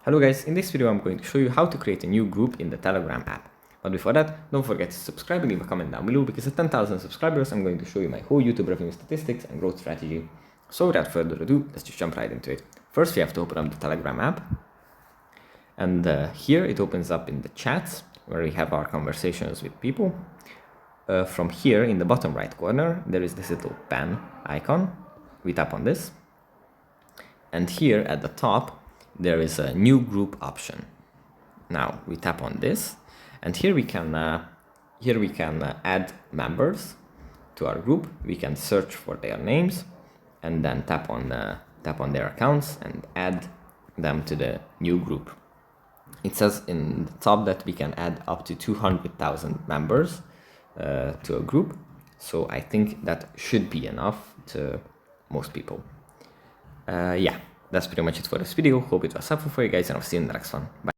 Hello guys, in this video I'm going to show you how to create a new group in the Telegram app. But before that, don't forget to subscribe and leave a comment down below, because at 10,000 subscribers I'm going to show you my whole YouTube revenue statistics and growth strategy. So without further ado, let's just jump right into it. First we have to open up the Telegram app. And here it opens up in the chats, where we have our conversations with people. From here in the bottom right corner, there is this little pen icon. We tap on this. And here at the top, there is a new group option. Now we tap on this, and here we can add members to our group. We can search for their names, and then tap on their accounts and add them to the new group. It says in the top that we can add up to 200,000 members to a group, so I think that should be enough to most people. Yeah, that's pretty much it for this video. Hope it was helpful for you guys, and I'll see you in the next one. Bye.